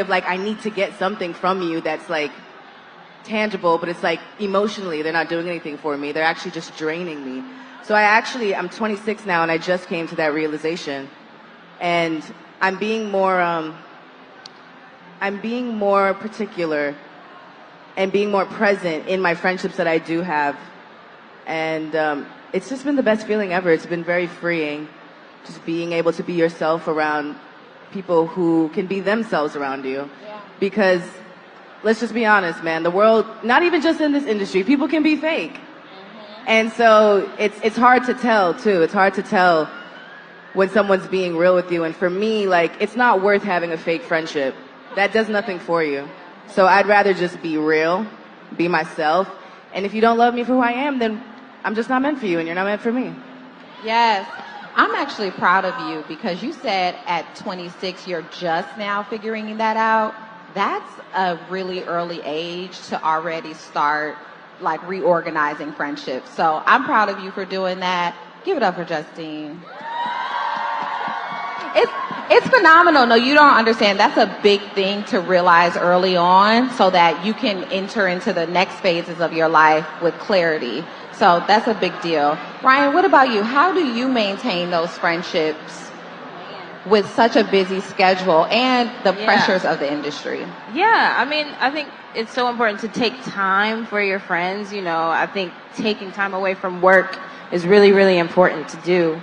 of like, I need to get something from you that's like tangible, but it's like emotionally, they're not doing anything for me. They're actually just draining me. So I'm 26 now, and I just came to that realization. And I'm being more particular and being more present in my friendships that I do have. And it's just been the best feeling ever. It's been very freeing, just being able to be yourself around people who can be themselves around you. Yeah. Because let's just be honest, man, the world, not even just in this industry, people can be fake. Mm-hmm. And so it's hard to tell, too. It's hard to tell when someone's being real with you. And for me, like, it's not worth having a fake friendship. That does nothing for you. So I'd rather just be real, be myself. And if you don't love me for who I am, then I'm just not meant for you, and you're not meant for me. Yes. I'm actually proud of you because you said at 26 you're just now figuring that out. That's a really early age to already start like reorganizing friendships. So I'm proud of you for doing that. Give it up for Justine. It's phenomenal. No, you don't understand. That's a big thing to realize early on so that you can enter into the next phases of your life with clarity. So that's a big deal. Ryan, what about you? How do you maintain those friendships with such a busy schedule and the pressures of the industry? Yeah, I mean, I think it's so important to take time for your friends. You know, I think taking time away from work is really, really important to do.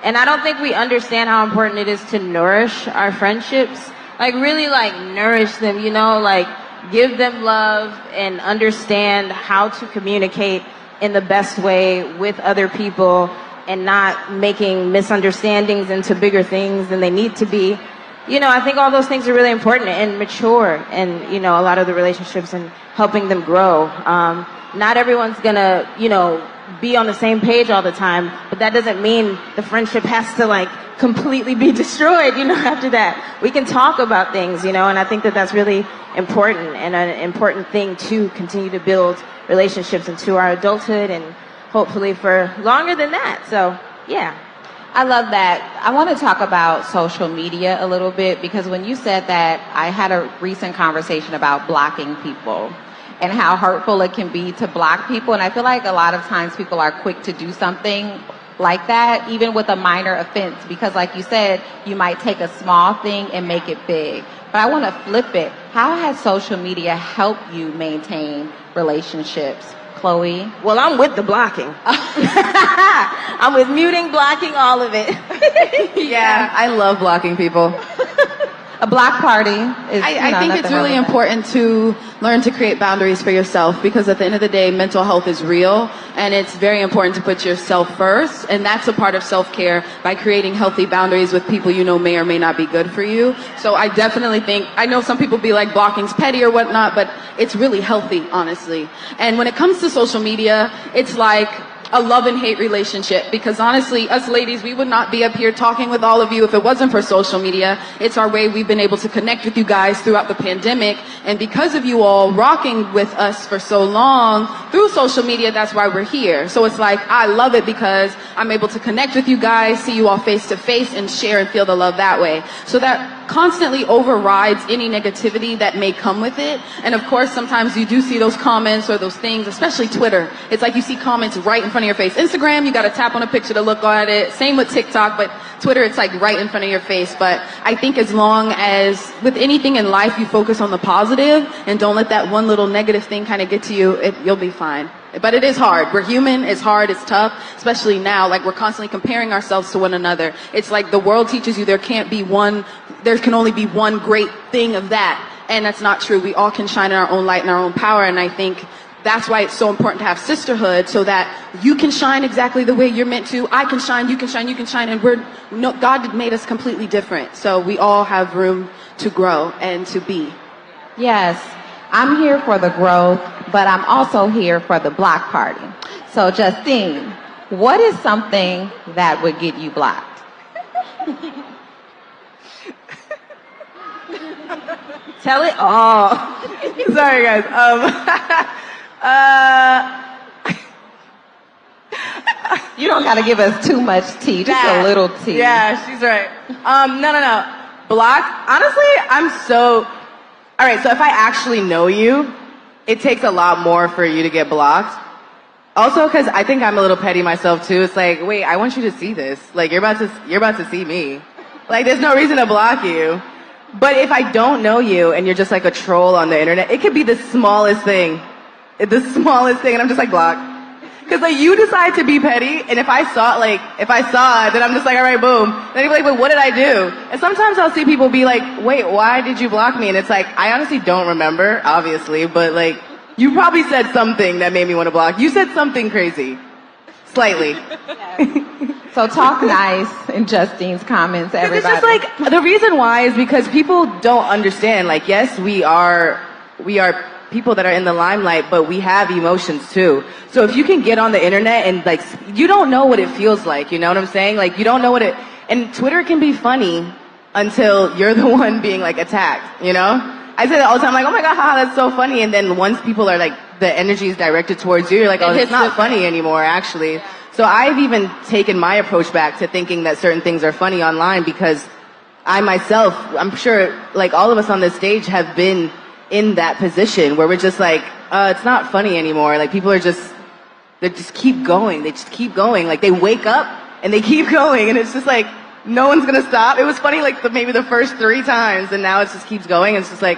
And I don't think we understand how important it is to nourish our friendships. Like, really, like, nourish them, you know, like, give them love and understand how to communicate in the best way with other people and not making misunderstandings into bigger things than they need to be. You know, I think all those things are really important and mature and, you know, a lot of the relationships and helping them grow. Not everyone's gonna, you know, be on the same page all the time, but that doesn't mean the friendship has to like completely be destroyed, you know, after that. We can talk about things, you know, and I think that that's really important and an important thing to continue to build relationships into our adulthood and hopefully for longer than that. So, yeah. I love that. I want to talk about social media a little bit because when you said that, I had a recent conversation about blocking people and how hurtful it can be to block people. And I feel like a lot of times people are quick to do something like that, even with a minor offense, because like you said, you might take a small thing and make it big. But I want to flip it. How has social media helped you maintain relationships? Chloe? Well, I'm with the blocking. I'm with muting, blocking, all of it. Yeah, I love blocking people. A block party is, I think it's really important to learn to create boundaries for yourself because at the end of the day, mental health is real and it's very important to put yourself first. And that's a part of self-care by creating healthy boundaries with people you know may or may not be good for you. So I definitely think, I know some people be like blocking's petty or whatnot, but it's really healthy, honestly. And when it comes to social media, it's like a love and hate relationship because honestly, us ladies, we would not be up here talking with all of you if it wasn't for social media. It's our way we've been able to connect with you guys throughout the pandemic. And because of you all rocking with us for so long through social media, that's why we're here. So it's like, I love it because I'm able to connect with you guys, see you all face to face and share and feel the love that way. So that constantly overrides any negativity that may come with it. And of course, sometimes you do see those comments or those things, especially Twitter. It's like you see comments right in front of your face. Instagram, you got to tap on a picture to look at it. Same with TikTok, but Twitter, it's like right in front of your face. But I think as long as with anything in life, you focus on the positive and don't let that one little negative thing kind of get to you, you'll be fine. But it is hard. We're human. It's hard. It's tough, especially now. Like we're constantly comparing ourselves to one another. It's like the world teaches you there can only be one great thing of that. And that's not true. We all can shine in our own light and our own power. And I think that's why it's so important to have sisterhood so that you can shine exactly the way you're meant to. I can shine, you can shine, you can shine. And God made us completely different. So we all have room to grow and to be. Yes. I'm here for the growth, but I'm also here for the block party. So Justine, what is something that would get you blocked? Tell it all. Sorry, guys. You don't got to give us too much tea, just a little tea. Yeah, she's right. No. Block, honestly, all right, so if I actually know you, it takes a lot more for you to get blocked. Also, because I think I'm a little petty myself too. It's like, wait, I want you to see this. Like, you're about to see me. Like, there's no reason to block you. But if I don't know you and you're just like a troll on the internet, it could be the smallest thing. And I'm just like, block. Because like you decide to be petty, and if I saw it, then I'm just like, all right, boom. Then you'd be like, but what did I do? And sometimes I'll see people be like, wait, why did you block me? And it's like, I honestly don't remember, obviously, but like, you probably said something that made me want to block. You said something crazy. Slightly. So talk nice in Justine's comments, everybody. It's just like, the reason why is because people don't understand. Like, yes, we are people that are in the limelight, but we have emotions too. So if you can get on the internet and like, you don't know what it feels like, you know what I'm saying? Like, you don't know and Twitter can be funny until you're the one being like attacked, you know? I say that all the time, like, oh my God, haha, that's so funny. And then once people are like, the energy is directed towards you, you're like, oh, it's not funny anymore, actually. So I've even taken my approach back to thinking that certain things are funny online because I myself, I'm sure like all of us on this stage have been in that position where we're just like, it's not funny anymore. Like people they just keep going. They just keep going. Like they wake up and they keep going and it's just like, no one's gonna stop. It was funny like maybe the first 3 times and now it just keeps going. It's just like,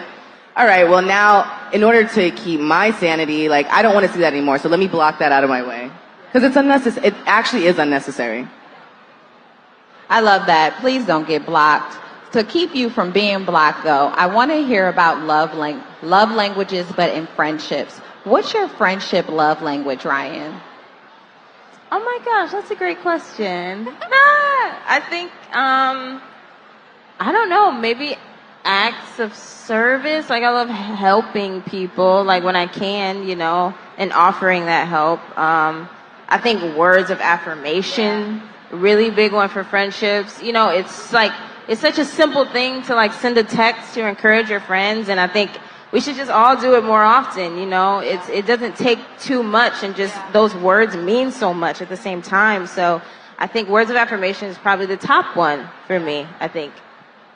all right, well now in order to keep my sanity, like I don't want to see that anymore. So let me block that out of my way. Because it's unnecessary. It actually is unnecessary. I love that. Please don't get blocked. To keep you from being blocked, though, I want to hear about love languages, but in friendships. What's your friendship love language, Ryan? Oh my gosh, that's a great question. I think, I don't know, maybe acts of service. Like I love helping people, like when I can, you know, and offering that help. I think words of affirmation, really big one for friendships. You know, it's such a simple thing to like send a text to encourage your friends, and I think we should just all do it more often. You know, it doesn't take too much, and just those words mean so much at the same time. So I think words of affirmation is probably the top one for me, I think.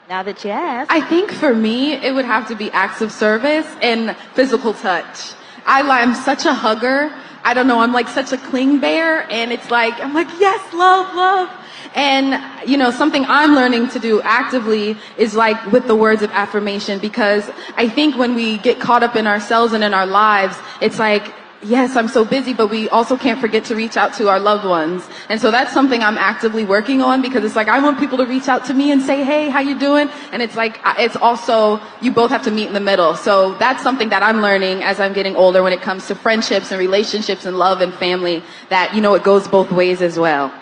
Now that you ask. I think for me, it would have to be acts of service and physical touch. I'm such a hugger. I don't know, I'm like such a cling bear, and it's like, I'm like, yes, love, love. And, you know, something I'm learning to do actively is like with the words of affirmation, because I think when we get caught up in ourselves and in our lives, it's like, yes, I'm so busy, but we also can't forget to reach out to our loved ones. And so that's something I'm actively working on, because it's like, I want people to reach out to me and say, hey, how you doing? And it's like, it's also, you both have to meet in the middle. So that's something that I'm learning as I'm getting older when it comes to friendships and relationships and love and family, that, you know, it goes both ways as well.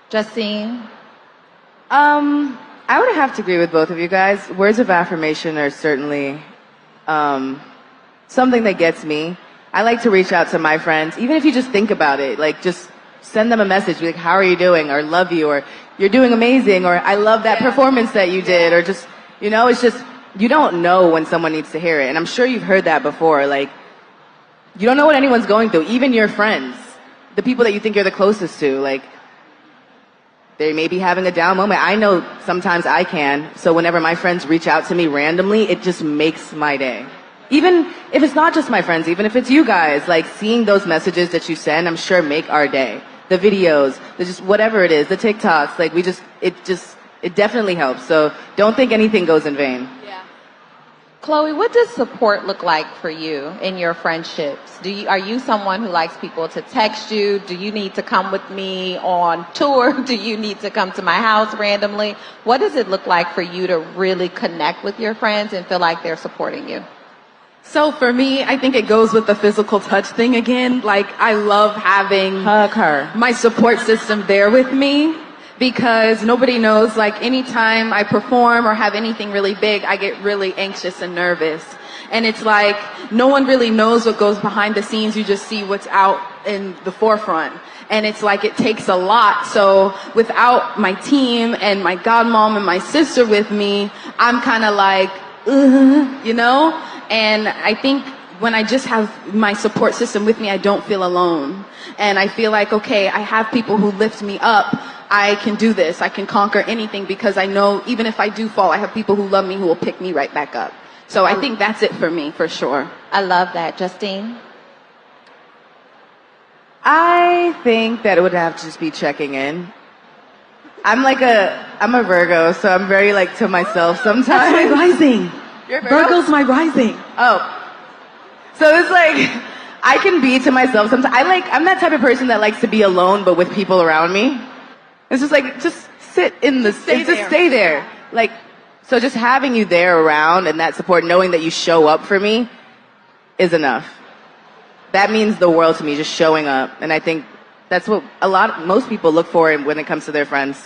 Justine? I would have to agree with both of you guys. Words of affirmation are certainly something that gets me. I like to reach out to my friends, even if you just think about it, like just send them a message, be like, how are you doing? Or love you, or you're doing amazing, or I love that performance that you did, or just, you know, it's just, you don't know when someone needs to hear it. And I'm sure you've heard that before, like, you don't know what anyone's going through, even your friends, the people that you think you're the closest to, like, they may be having a down moment. I know sometimes I can, so whenever my friends reach out to me randomly, it just makes my day. Even if it's not just my friends, even if it's you guys, like seeing those messages that you send, I'm sure make our day. The videos, just whatever it is, the TikToks, like it definitely helps. So don't think anything goes in vain. Yeah. Chloe, what does support look like for you in your friendships? Are you someone who likes people to text you? Do you need to come with me on tour? Do you need to come to my house randomly? What does it look like for you to really connect with your friends and feel like they're supporting you? So for me, I think it goes with the physical touch thing again. Like, I love having my support system there with me, because nobody knows, like, anytime I perform or have anything really big, I get really anxious and nervous. And it's like, no one really knows what goes behind the scenes. You just see what's out in the forefront. And it's like, it takes a lot. So without my team and my godmom and my sister with me, I'm kind of like, you know? And I think when I just have my support system with me, I don't feel alone. And I feel like, okay, I have people who lift me up. I can do this. I can conquer anything because I know even if I do fall, I have people who love me who will pick me right back up. So I think that's it for me, for sure. I love that. Justine? I think that it would have to just be checking in. I'm a Virgo, so I'm very like to myself sometimes. That's my rising. You're a Virgo? Virgo's my rising. Oh. So it's like, I can be to myself sometimes. I'm that type of person that likes to be alone, but with people around me. It's just like, just sit in the, just stay there. Like, so just having you there around and that support, knowing that you show up for me is enough. That means the world to me, just showing up. And I think that's what most people look for when it comes to their friends.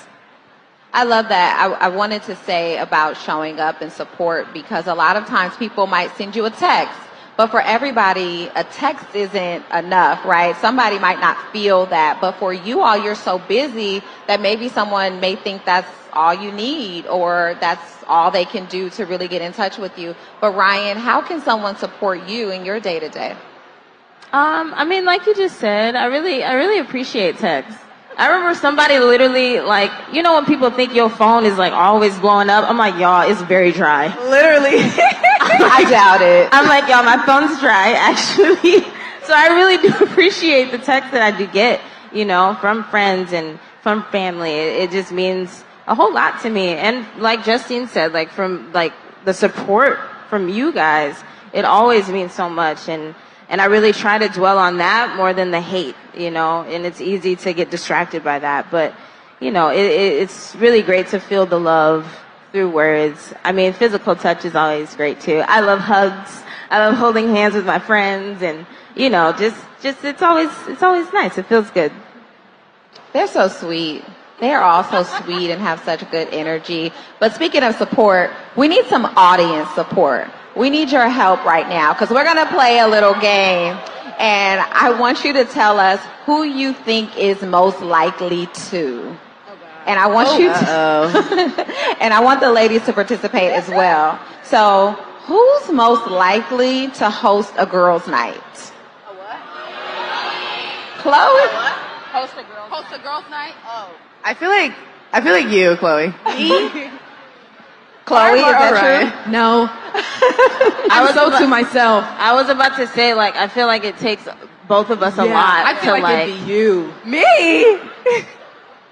I love that. I wanted to say about showing up and support because a lot of times people might send you a text, but for everybody, a text isn't enough, right? Somebody might not feel that, but for you all, you're so busy that maybe someone may think that's all you need or that's all they can do to really get in touch with you. But Ryan, how can someone support you in your day to day? I mean, like you just said, I really appreciate text. I remember somebody literally, like, you know when people think your phone is, like, always blowing up? I'm like, y'all, it's very dry. Literally. I doubt it. I'm like, y'all, my phone's dry, actually. So I really do appreciate the text that I do get, you know, from friends and from family. It just means a whole lot to me. And like Justine said, like, from, like, the support from you guys, it always means so much. And I really try to dwell on that more than the hate, you know, and it's easy to get distracted by that. But, you know, it's really great to feel the love through words. I mean, physical touch is always great too. I love hugs. I love holding hands with my friends and, you know, just it's always nice. It feels good. They're so sweet. They are all so sweet and have such good energy. But speaking of support, we need some audience support. We need your help right now because we're going to play a little game. And I want you to tell us who you think is most likely to. And I want you to, and I want the ladies to participate as well. So who's most likely to host a girls' night? A what? Chloe? Host a girls' night? Oh. I feel like you, Chloe. Me? Chloe, is that true? No. To myself. I was about to say, like, I feel like it takes both of us a lot. I feel like it'd be you. Me?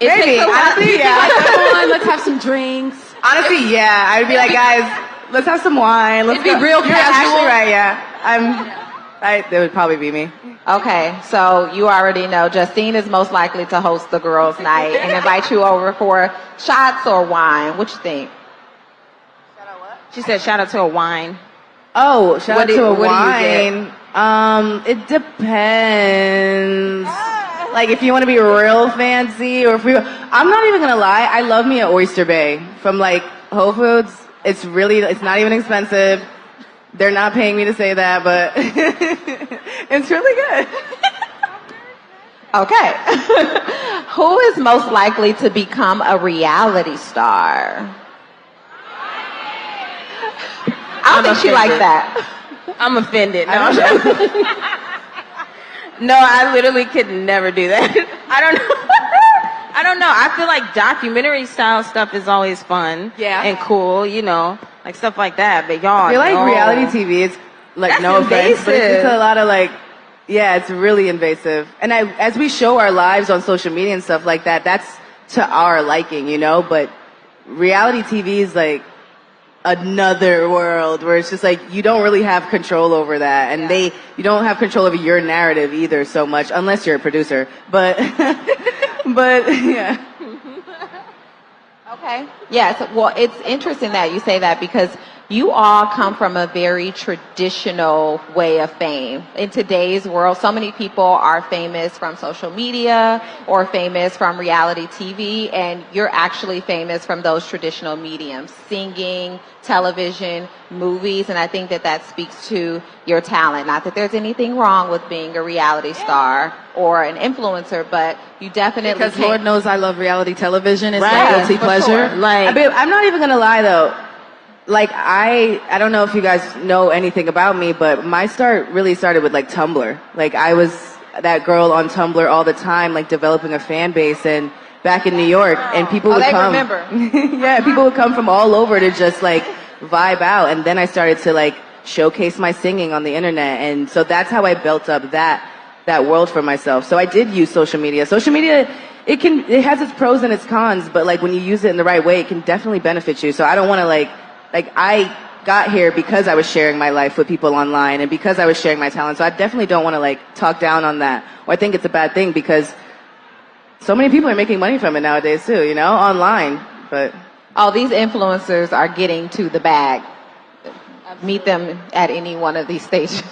It Maybe. takes a lot. Honestly, yeah. Come on, let's have some drinks. Honestly, yeah. I'd be like, guys, let's have some wine. Let's It'd be real You're casual. actually right, yeah. That would probably be me. Okay, so you already know Justine is most likely to host the girls' night and invite you over for shots or wine. What you think? She said, shout out to a wine. Oh, shout out to a what wine. It depends. Like if you want to be real fancy or if I'm not even gonna lie, I love me at Oyster Bay from like Whole Foods. It's not even expensive. They're not paying me to say that, but it's really good. Okay. Who is most likely to become a reality star? I don't think she likes that. I'm offended. No, no, I literally could never do that. I don't know. I feel like documentary style stuff is always fun and cool, you know, like stuff like that. But y'all, I feel like reality TV is like That's no offense, but it's invasive. just a lot of like, yeah, it's really invasive. And as we show our lives on social media and stuff like that, that's to our liking, you know. But reality TV is like another world where it's just like you don't really have control over that, and you don't have control over your narrative either so much unless you're a producer. But but yeah. Okay. Yes. Well, it's interesting that you say that because you all come from a very traditional way of fame. In today's world, so many people are famous from social media or famous from reality TV, and you're actually famous from those traditional mediums, singing, television, movies, and I think that speaks to your talent. Not that there's anything wrong with being a reality star or an influencer, but you definitely Because Lord knows I love reality television. It's Right, my guilty for pleasure. sure. Like, I'm not even gonna lie though. Like I don't know if you guys know anything about me, but my start really started with like Tumblr. Like I was that girl on Tumblr all the time, like developing a fan base, and back in New York, and people would they come. remember. Yeah, people would come from all over to just like vibe out, and then I started to like showcase my singing on the internet, and so that's how I built up that world for myself. So I did use social media. Social media, it has its pros and its cons, but like when you use it in the right way, it can definitely benefit you. So I don't want to like I got here because I was sharing my life with people online and because I was sharing my talent. So I definitely don't want to like talk down on that, or I think it's a bad thing because so many people are making money from it nowadays too, you know, online. But These influencers are getting to the bag. Meet them at any one of these stages.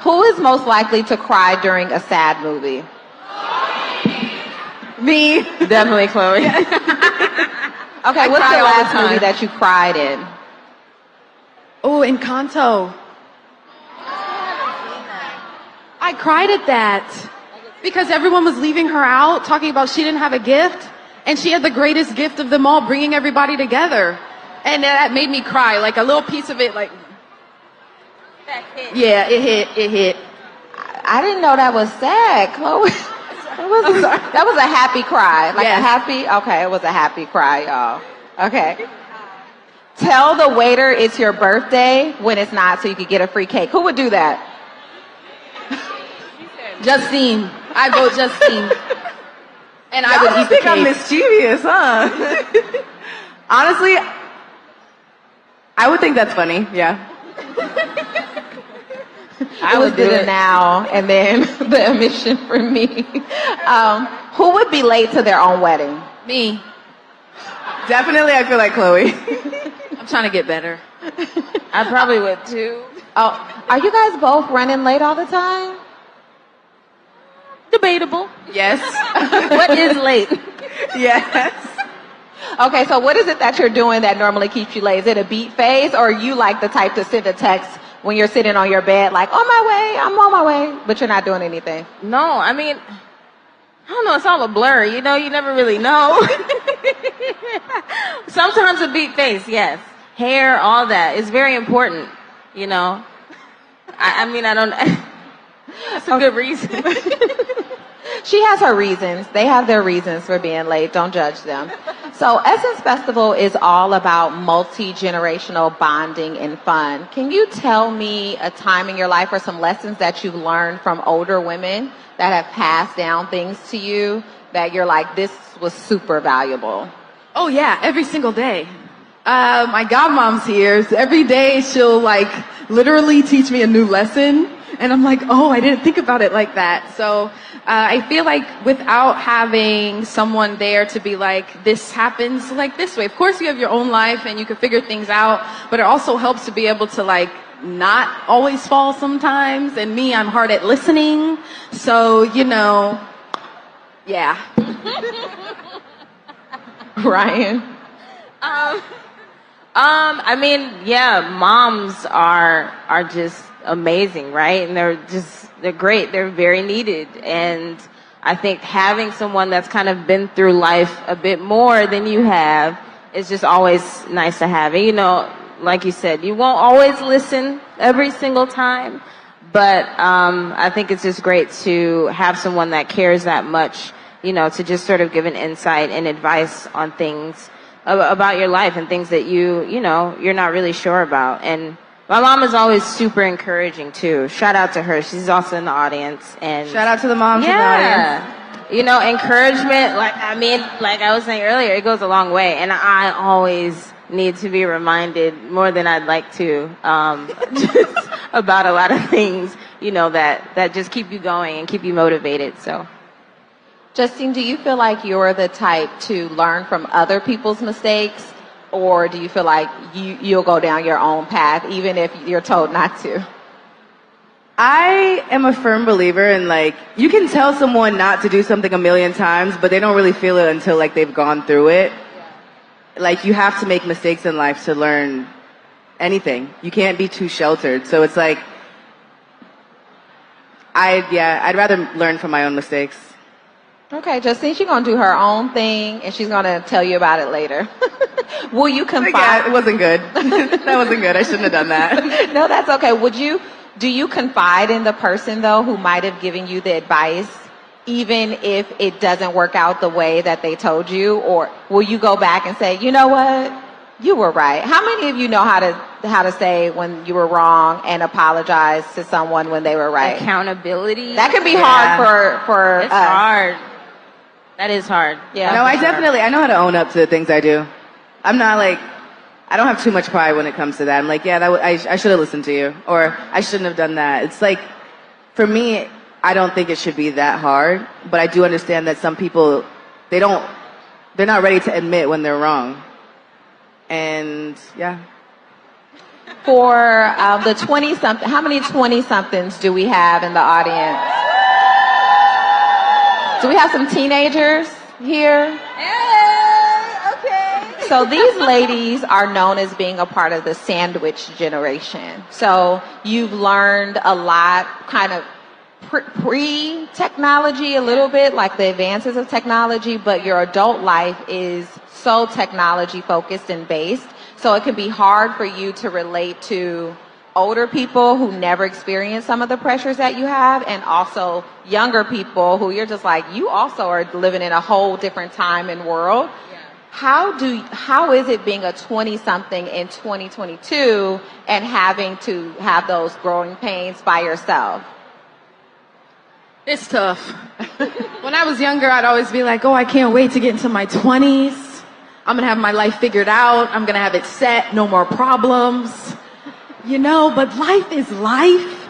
Who is most likely to cry during a sad movie? Me. Definitely Chloe. Okay, what's the last movie that you cried in? Oh, Encanto. I cried at that because everyone was leaving her out, talking about she didn't have a gift, and she had the greatest gift of them all, bringing everybody together. And that made me cry, like a little piece of it, like... Yeah, it hit. I didn't know that was sad, Chloe. That was a happy cry. Like Yes. a happy, okay, it was a happy cry, y'all. Okay. Tell the waiter it's your birthday when it's not so you could get a free cake. Who would do that? Justine. I vote Justine. And I would eat the think I'm cake. mischievous, huh? Honestly, I would think that's funny. Yeah. I would do it now, and then the omission for me. Who would be late to their own wedding? Me. Definitely, I feel like Chloe. I'm trying to get better. I probably would too. Oh, are you guys both running late all the time? Debatable. Yes. What is late? Yes. Okay, so what is it that you're doing that normally keeps you late? Is it a beat phase, or are you like the type to send a text when you're sitting on your bed, like, on my way, I'm on my way, but you're not doing anything? No, I mean, I don't know, it's all a blur, you know, you never really know. Sometimes a beat face, yes. Hair, all that is very important, you know. I mean, I don't, that's a good reason. She has her reasons. They have their reasons for being late. Don't judge them. So Essence Festival is all about multi-generational bonding and fun. Can you tell me a time in your life or some lessons that you've learned from older women that have passed down things to you that you're like, this was super valuable? Oh yeah, every single day. My godmom's here. So every day she'll like literally teach me a new lesson. And I'm like, oh, I didn't think about it like that. So I feel like without having someone there to be like, this happens like this way. Of course you have your own life and you can figure things out, but it also helps to be able to like not always fall sometimes. And me, I'm hard at listening. So, you know, yeah. Ryan? I mean, yeah, moms are just amazing, right? And they're great. They're very needed. And I think having someone that's kind of been through life a bit more than you have is just always nice to have. And, you know, like you said, you won't always listen every single time, but I think it's just great to have someone that cares that much, you know, to just sort of give an insight and advice on things about your life and things that you know, you're not really sure about. And my mom is always super encouraging too. Shout out to her. She's also in the audience. And Shout out to the moms in the audience. You know, encouragement, like I was saying earlier, it goes a long way. And I always need to be reminded more than I'd like to, just about a lot of things, you know, that just keep you going and keep you motivated. So. Justine, do you feel like you're the type to learn from other people's mistakes, or do you feel like you'll go down your own path even if you're told not to? I am a firm believer in like, you can tell someone not to do something a million times, but they don't really feel it until like they've gone through it. Like you have to make mistakes in life to learn anything. You can't be too sheltered. So it's like, I'd rather learn from my own mistakes. Okay, Justine, she's going to do her own thing, and she's going to tell you about it later. Will you confide? Yeah, it wasn't good. That wasn't good. I shouldn't have done that. No, that's okay. Do you confide in the person, though, who might have given you the advice even if it doesn't work out the way that they told you? Or will you go back and say, you know what? You were right. How many of you know how to say when you were wrong and apologize to someone when they were right? Accountability. That can be hard for It's us. hard. That is hard. Yeah. No, I know how to own up to the things I do. I'm not like, I don't have too much pride when it comes to that. I'm like, yeah, I should have listened to you, or I shouldn't have done that. It's like, for me, I don't think it should be that hard, but I do understand that some people, they're not ready to admit when they're wrong. And yeah. For the 20-something, how many 20-somethings do we have in the audience? Do we have some teenagers here? So these ladies are known as being a part of the sandwich generation. So you've learned a lot kind of pre-technology a little bit, like the advances of technology, but your adult life is so technology focused and based. So it can be hard for you to relate to older people who never experienced some of the pressures that you have, and also younger people who you're just like, you also are living in a whole different time and world. How is it being a 20-something in 2022 and having to have those growing pains by yourself? It's tough. When I was younger, I'd always be like, oh, I can't wait to get into my 20s. I'm going to have my life figured out. I'm going to have it set. No more problems. You know, but life is life.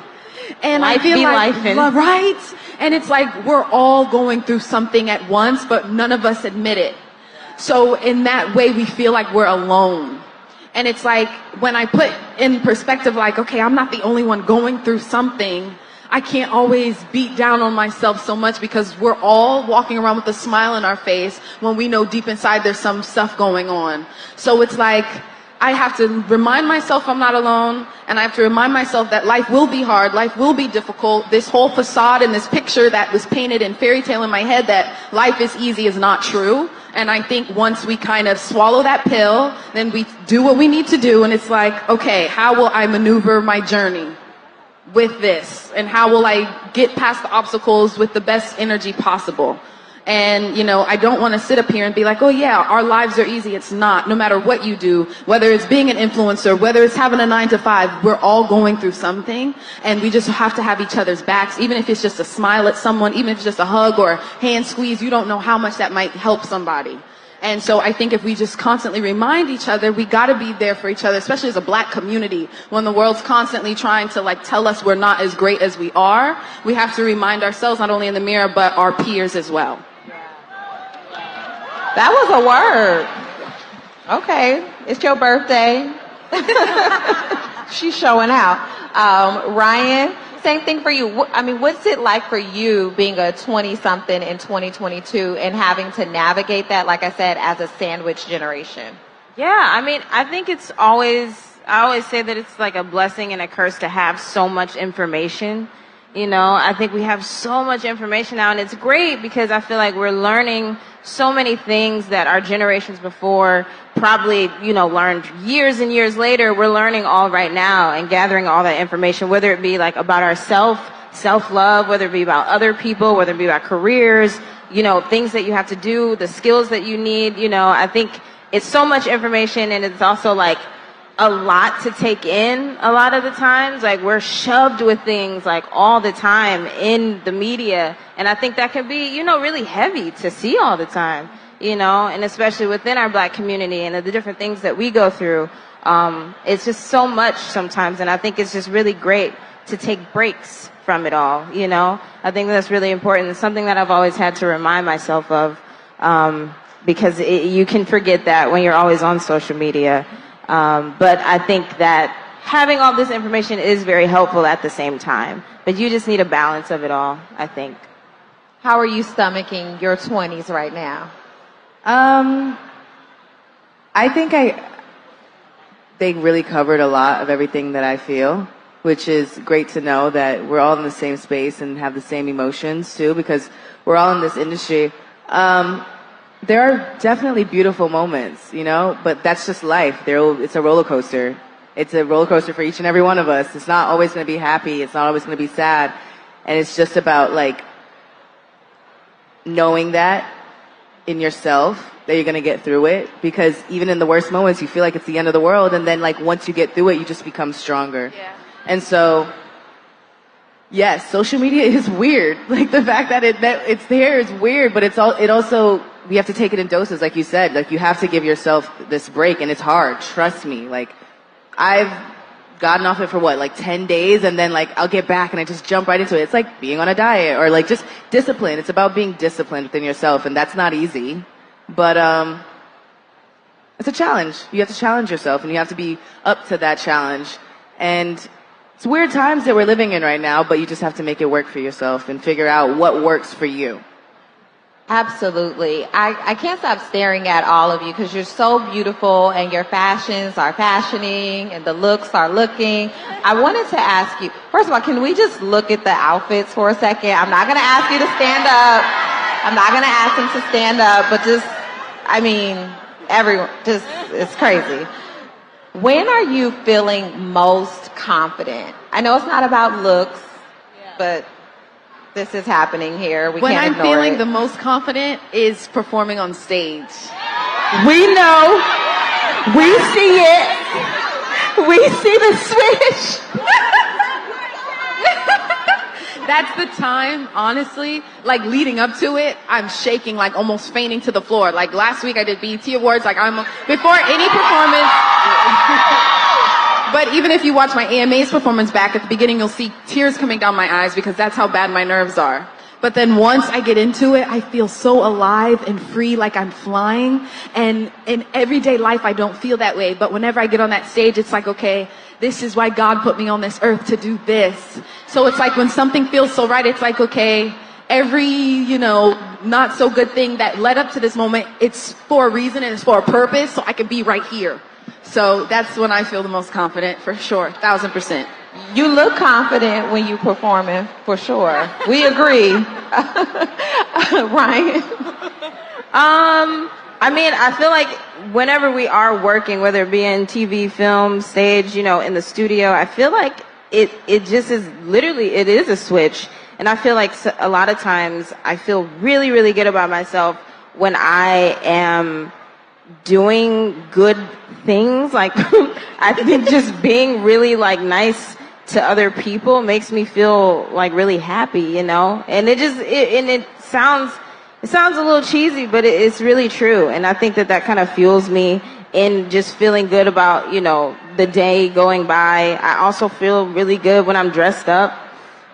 And Life I feel be like, lifing'. right? And it's like we're all going through something at once, but none of us admit it. So in that way, we feel like we're alone. And it's like when I put in perspective, like, okay, I'm not the only one going through something. I can't always beat down on myself so much because we're all walking around with a smile on our face when we know deep inside there's some stuff going on. So it's like I have to remind myself I'm not alone, and I have to remind myself that life will be hard, life will be difficult. This whole facade and this picture that was painted in fairy tale in my head that life is easy is not true. And I think once we kind of swallow that pill, then we do what we need to do, and it's like, okay, how will I maneuver my journey with this? And how will I get past the obstacles with the best energy possible? And, you know, I don't want to sit up here and be like, oh yeah, our lives are easy. It's not. No matter what you do, whether it's being an influencer, whether it's having a 9-to-5, we're all going through something, and we just have to have each other's backs. Even if it's just a smile at someone, even if it's just a hug or hand squeeze, you don't know how much that might help somebody. And so I think if we just constantly remind each other, we got to be there for each other, especially as a Black community. When the world's constantly trying to like tell us we're not as great as we are, we have to remind ourselves, not only in the mirror, but our peers as well. That was a word. Okay, it's your birthday. She's showing out. Ryan, same thing for you. I mean, what's it like for you being a 20-something in 2022 and having to navigate that, like I said, as a sandwich generation? Yeah, I mean, I think I always say that it's like a blessing and a curse to have so much information. You know, I think we have so much information now, and it's great because I feel like we're learning so many things that our generations before probably, you know, learned years and years later. We're learning all right now and gathering all that information, whether it be like about ourselves, self-love, whether it be about other people, whether it be about careers, you know, things that you have to do, the skills that you need. You know, I think it's so much information, and it's also like a lot to take in a lot of the times. Like, we're shoved with things like all the time in the media, and I think that can be, you know, really heavy to see all the time, you know, and especially within our Black community and the different things that we go through. It's just so much sometimes, and I think it's just really great to take breaks from it all, you know. I think that's really important. It's something that I've always had to remind myself of, because you can forget that when you're always on social media. But I think that having all this information is very helpful at the same time. But you just need a balance of it all, I think. How are you stomaching your 20s right now? I think they really covered a lot of everything that I feel, which is great to know that we're all in the same space and have the same emotions too, because we're all in this industry. There are definitely beautiful moments, you know, but that's just life. It's a roller coaster. It's a roller coaster for each and every one of us. It's not always going to be happy. It's not always going to be sad. And it's just about like knowing that in yourself, that you're going to get through it, because even in the worst moments you feel like it's the end of the world, and then like once you get through it you just become stronger. And so yes, social media is weird. Like the fact that it's there is weird, but it also, we have to take it in doses, like you said. Like you have to give yourself this break, and it's hard. Trust me. Like I've gotten off it for like 10 days, and then like I'll get back and I just jump right into it. It's like being on a diet, or like just discipline. It's about being disciplined within yourself, and that's not easy. But it's a challenge. You have to challenge yourself, and you have to be up to that challenge. And it's weird times that we're living in right now, but you just have to make it work for yourself and figure out what works for you. Absolutely. I can't stop staring at all of you because you're so beautiful, and your fashions are fashioning and the looks are looking. I wanted to ask you, first of all, can we just look at the outfits for a second? I'm not going to ask you to stand up. I'm not going to ask them to stand up, but just, I mean, everyone, just, it's crazy. When are you feeling most confident? I know it's not about looks, but this is happening here. We when can't I'm ignore feeling it. the most confident is performing on stage. We know. We see it. We see the switch. That's the time, honestly, like leading up to it, I'm shaking, like almost fainting to the floor. Like last week I did BET Awards, like before any performance. But even if you watch my AMA's performance back at the beginning, you'll see tears coming down my eyes because that's how bad my nerves are. But then once I get into it, I feel so alive and free, like I'm flying. And in everyday life, I don't feel that way. But whenever I get on that stage, it's like, okay, this is why God put me on this earth, to do this. So it's like when something feels so right, it's like, okay, every, not so good thing that led up to this moment, it's for a reason and it's for a purpose, so I can be right here. So that's when I feel the most confident, for sure, 1,000%. You look confident when you performing, for sure. We agree. Ryan? I mean, I feel like whenever we are working, whether it be in TV, film, stage, in the studio, I feel like it just is literally, it is a switch. And I feel like a lot of times I feel really, really good about myself when I am doing good things. Like, I think just being really like nice to other people makes me feel like really happy, and it sounds a little cheesy, but it's really true. And I think that kind of fuels me in just feeling good about, the day going by. I also feel really good when I'm dressed up.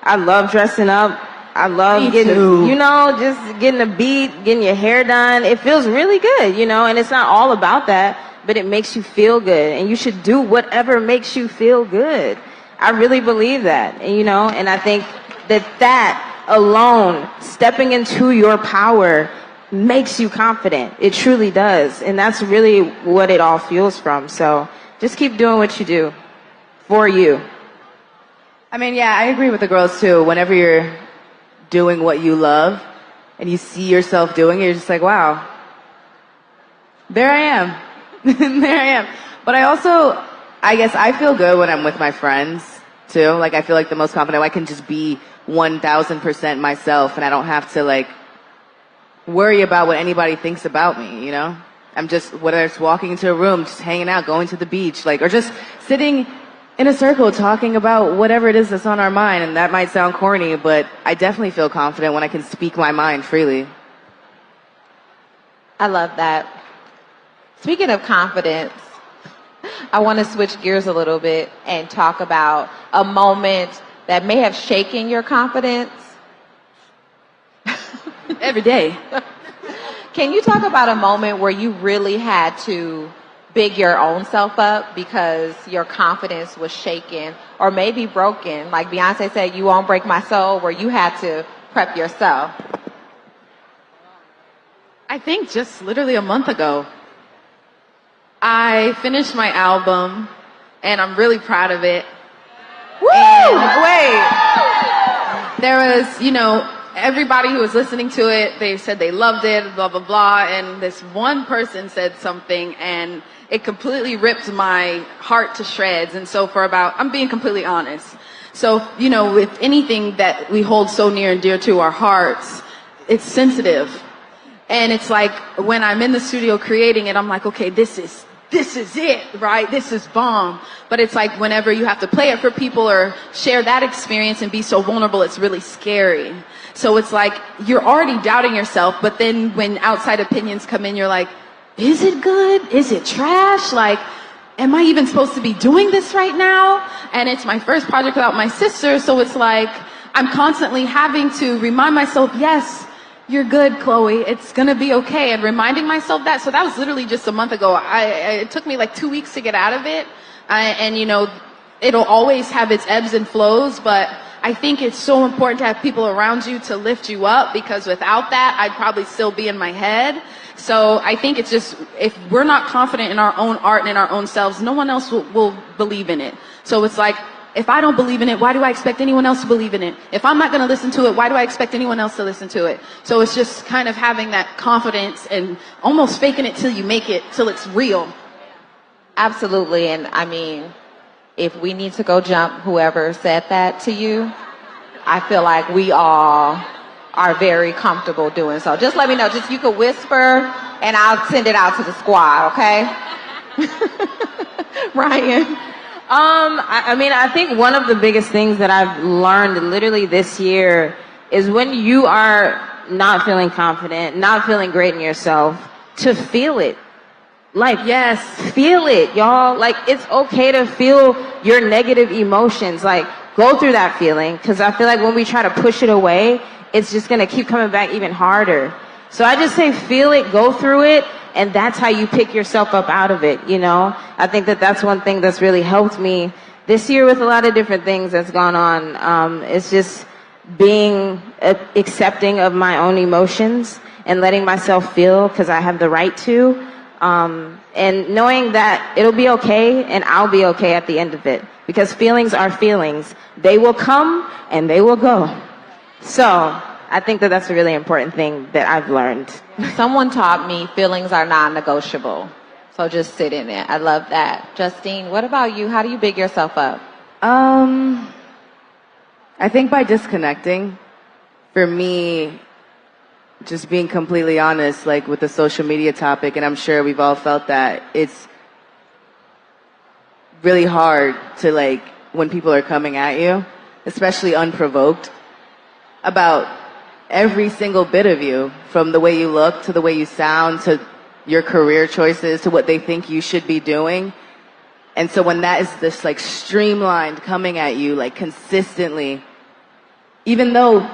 I love dressing up. I love just getting a beat, getting your hair done. It feels really good, and it's not all about that, but it makes you feel good, and you should do whatever makes you feel good. I really believe that, and I think that alone, stepping into your power, makes you confident. It truly does, and that's really what it all fuels from. So just keep doing what you do for you. I mean, yeah, I agree with the girls too. Whenever you're doing what you love and you see yourself doing it, you're just like, wow, there I am. There I am. But I guess I feel good when I'm with my friends too. Like, I feel like the most confident. I can just be 1,000% myself, and I don't have to like worry about what anybody thinks about me, I'm just, whether it's walking into a room, just hanging out, going to the beach, or just sitting in a circle talking about whatever it is that's on our mind. And that might sound corny, but I definitely feel confident when I can speak my mind freely. I love that. Speaking of confidence, I want to switch gears a little bit and talk about a moment that may have shaken your confidence. Every day. Can you talk about a moment where you really had to big your own self up because your confidence was shaken or maybe broken? Like Beyonce said, you won't break my soul, where you had to prep yourself. I think just literally a month ago, I finished my album, and I'm really proud of it. Woo! Wait. There was, everybody who was listening to it, they said they loved it, blah, blah, blah. And this one person said something, and it completely ripped my heart to shreds. And so I'm being completely honest. So, with anything that we hold so near and dear to our hearts, it's sensitive. And it's like when I'm in the studio creating it, I'm like, okay, this is it, right? This is bomb. But it's like whenever you have to play it for people or share that experience and be so vulnerable, it's really scary. So it's like you're already doubting yourself, but then when outside opinions come in, you're like, is it good? Is it trash? Like, am I even supposed to be doing this right now? And it's my first project without my sister, so it's like I'm constantly having to remind myself, yes, you're good, Chloe. It's gonna be okay. And reminding myself that. So that was literally just a month ago. It took me like 2 weeks to get out of it. And you know, it'll always have its ebbs and flows, but I think it's so important to have people around you to lift you up, because without that, I'd probably still be in my head. So I think it's just, if we're not confident in our own art and in our own selves, no one else will believe in it. So it's like, if I don't believe in it, why do I expect anyone else to believe in it? If I'm not going to listen to it, why do I expect anyone else to listen to it? So it's just kind of having that confidence and almost faking it till you make it, till it's real. Absolutely. And I mean, if we need to go jump whoever said that to you, I feel like we all are very comfortable doing so. Just let me know. Just you could whisper and I'll send it out to the squad, okay? Ryan? I mean, I think one of the biggest things that I've learned literally this year is when you are not feeling confident, not feeling great in yourself, to feel it. Like, yes, feel it, y'all. Like, it's okay to feel your negative emotions. Like, go through that feeling, because I feel like when we try to push it away, it's just going to keep coming back even harder. So I just say feel it, go through it, and that's how you pick yourself up out of it, you know? I think that that's one thing that's really helped me this year with a lot of different things that's gone on. It's just being accepting of my own emotions and letting myself feel, because I have the right to. And knowing that it'll be okay and I'll be okay at the end of it, because feelings are feelings. They will come and they will go. So I think that that's a really important thing that I've learned. Someone taught me feelings are non-negotiable. So just sit in it. I love that. Justine, what about you? How do you big yourself up? I think by disconnecting. For me, just being completely honest, like with the social media topic, and I'm sure we've all felt that, it's really hard to, like, when people are coming at you, especially unprovoked, about every single bit of you, from the way you look to the way you sound to your career choices to what they think you should be doing. And so when that is this, like, streamlined coming at you, like, consistently, even though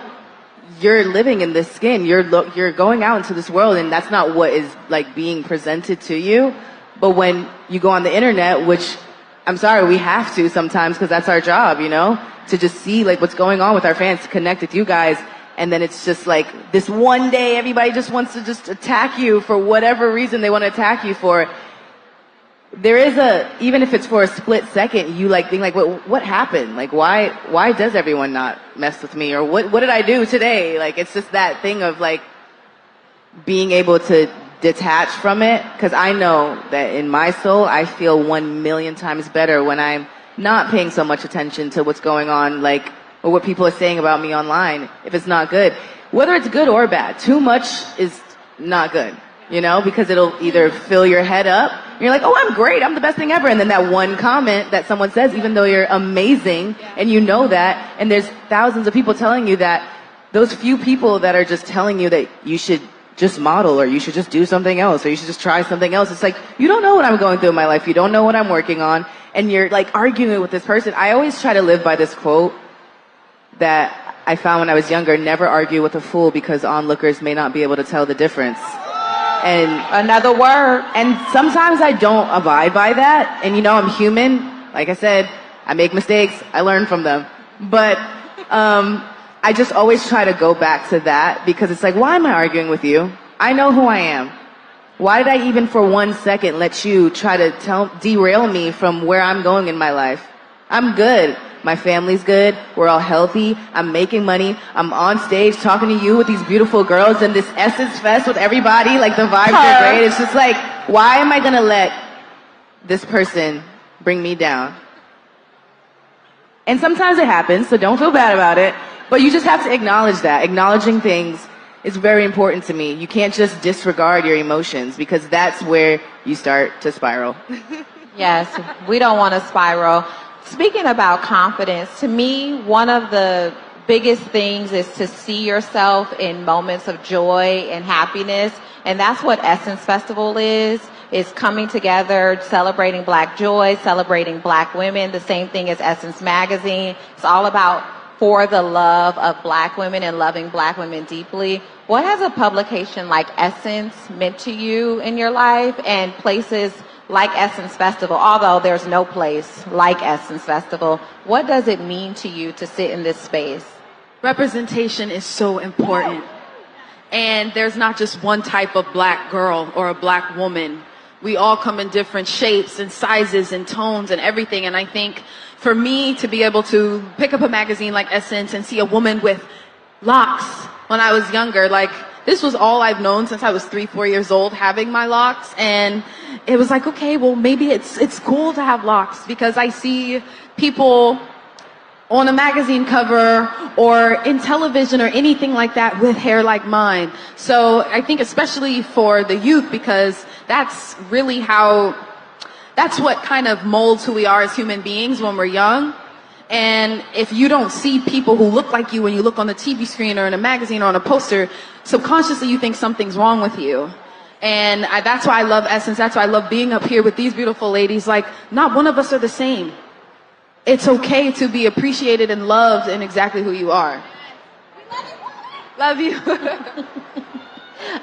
you're living in this skin, you're going out into this world, and that's not what is, like, being presented to you. But when you go on the internet, which I'm sorry, we have to sometimes, because that's our job, you know, to just see, like, what's going on with our fans, to connect with you guys. And then it's just like this one day everybody just wants to just attack you for whatever reason they want to attack you for. There is even if it's for a split second, you, like, think, like, what happened? Like, why does everyone not mess with me? Or what did I do today? Like, it's just that thing of, like, being able to detach from it. Because I know that in my soul, I feel 1,000,000 times better when I'm not paying so much attention to what's going on, like, or what people are saying about me online, if it's not good. Whether it's good or bad, too much is not good, you know, because it'll either fill your head up, and you're like, oh, I'm great, I'm the best thing ever, and then that one comment that someone says, even though you're amazing, and you know that, and there's thousands of people telling you that, those few people that are just telling you that you should just model, or you should just do something else, or you should just try something else. It's like, you don't know what I'm going through in my life, you don't know what I'm working on, and you're, like, arguing with this person. I always try to live by this quote that I found when I was younger: never argue with a fool, because onlookers may not be able to tell the difference. And another word. And sometimes I don't abide by that. And, you know, I'm human. Like I said, I make mistakes. I learn from them. But I just always try to go back to that, because it's like, why am I arguing with you? I know who I am. Why did I even for 1 second let you try to derail me from where I'm going in my life? I'm good. My family's good. We're all healthy. I'm making money. I'm on stage talking to you with these beautiful girls and this Essence Fest with everybody. Like, the vibes are great. It's just like, why am I going to let this person bring me down? And sometimes it happens, so don't feel bad about it. But you just have to acknowledge that. Acknowledging things is very important to me. You can't just disregard your emotions because that's where you start to spiral. Yes, we don't want to spiral. Speaking about confidence, to me, one of the biggest things is to see yourself in moments of joy and happiness. And that's what Essence Festival is coming together, celebrating Black joy, celebrating Black women, the same thing as Essence Magazine. It's all about for the love of Black women and loving Black women deeply. What has a publication like Essence meant to you in your life, and places like Essence Festival, although there's no place like Essence Festival, what does it mean to you to sit in this space? Representation is so important. And there's not just one type of Black girl or a Black woman. We all come in different shapes and sizes and tones and everything. And I think for me to be able to pick up a magazine like Essence and see a woman with locks when I was younger, like, this was all I've known since I was 3-4 years old, having my locks. And it was like, okay, well, maybe it's cool to have locks, because I see people on a magazine cover or in television or anything like that with hair like mine. So I think especially for the youth, because that's really that's what kind of molds who we are as human beings when we're young. And if you don't see people who look like you when you look on the TV screen or in a magazine or on a poster, subconsciously you think something's wrong with you. And that's why I love Essence. That's why I love being up here with these beautiful ladies. Like, not one of us are the same. It's okay to be appreciated and loved in exactly who you are. Love you.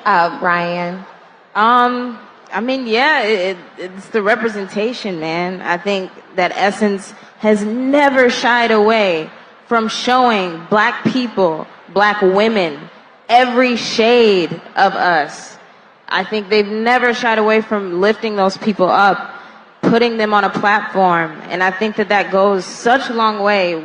Ryan. I mean, yeah, it's the representation, man. I think that Essence has never shied away from showing Black people, Black women, every shade of us. I think they've never shied away from lifting those people up, putting them on a platform. And I think that goes such a long way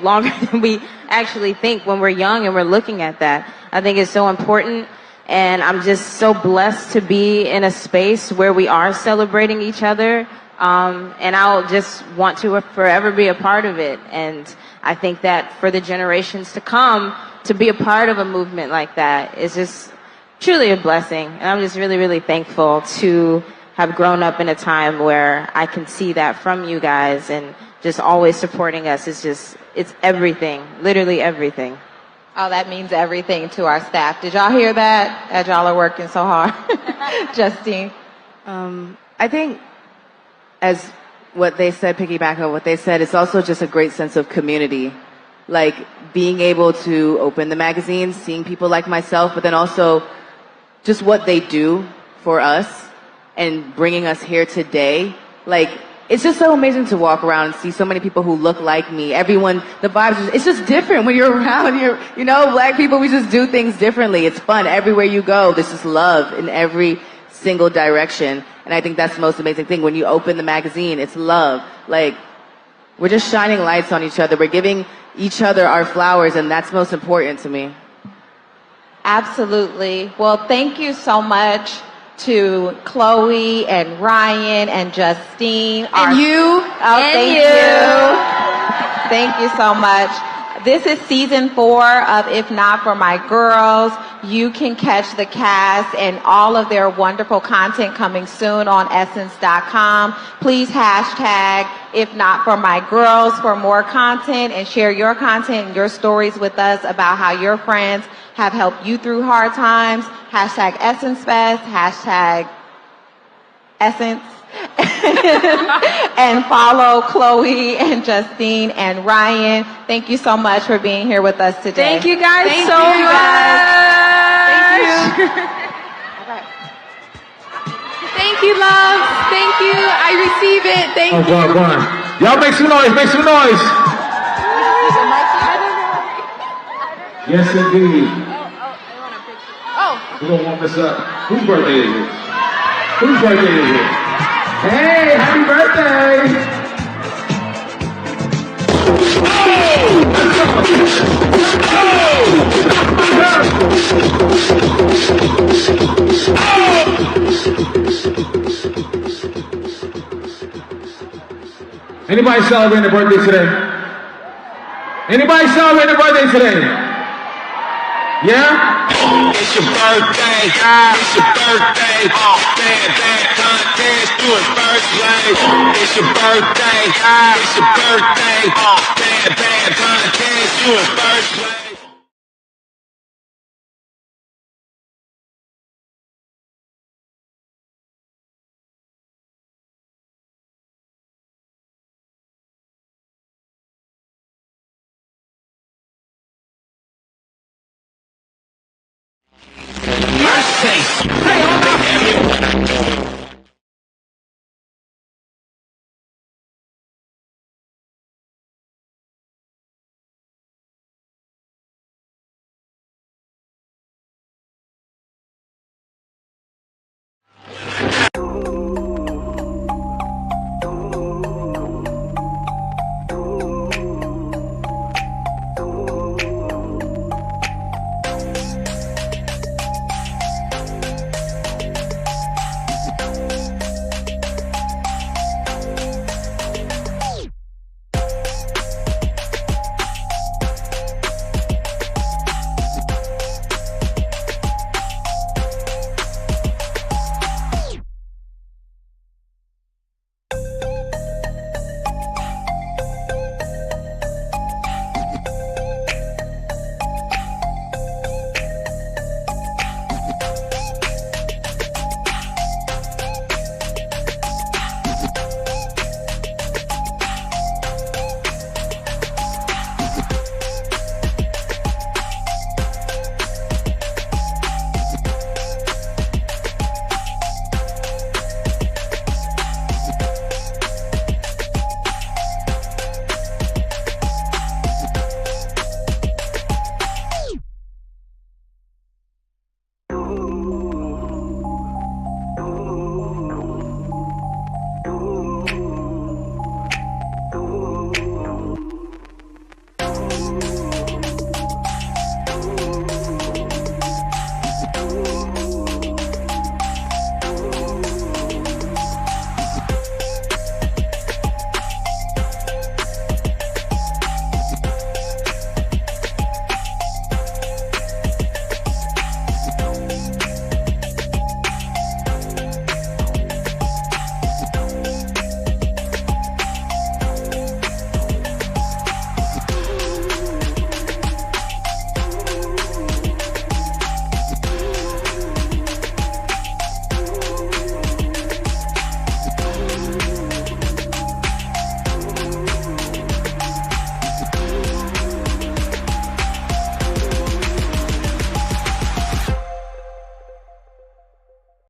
longer than we actually think when we're young and we're looking at that. I think it's so important. And I'm just so blessed to be in a space where we are celebrating each other. And I'll just want to forever be a part of it. And I think that for the generations to come, to be a part of a movement like that is just truly a blessing. And I'm just really, really thankful to have grown up in a time where I can see that from you guys, and just always supporting us it's everything, literally everything. Oh, that means everything to our staff. Did y'all hear that? As y'all are working so hard. Justine. I think, as what they said, piggyback on what they said, it's also just a great sense of community. Like, being able to open the magazine, seeing people like myself, but then also just what they do for us and bringing us here today. Like, it's just so amazing to walk around and see so many people who look like me. Everyone, the vibes, it's just different when you're around. You know, Black people, we just do things differently. It's fun. Everywhere you go, there's just love in every single direction. And I think that's the most amazing thing. When you open the magazine, it's love. Like, we're just shining lights on each other. We're giving each other our flowers, and that's most important to me. Absolutely. Well, thank you so much to Chloe and Ryan and Justine. And you. Oh, thank you. Thank you so much. This is season 4 of If Not For My Girls. You can catch the cast and all of their wonderful content coming soon on essence.com. Please hashtag If Not For My Girls for more content, and share your content and your stories with us about how your friends have helped you through hard times. Hashtag Essence Fest, hashtag Essence. And follow Chloe and Justine and Ryan. Thank you so much for being here with us today. Thank you guys Thank so you, much. Thank you. Thank you, love. Thank you. I receive it. Thank you. Go on. Y'all make some noise. Make some noise. Yes, indeed. We don't want this up. Whose birthday is it? Whose birthday is it? Hey, happy birthday! Anybody celebrating a birthday today? Anybody celebrating a birthday today? Yeah? It's your birthday. It's your birthday. Bad, bad contest doing first place. It's your birthday. It's your birthday. Bad, bad contest doing first place. Mercy!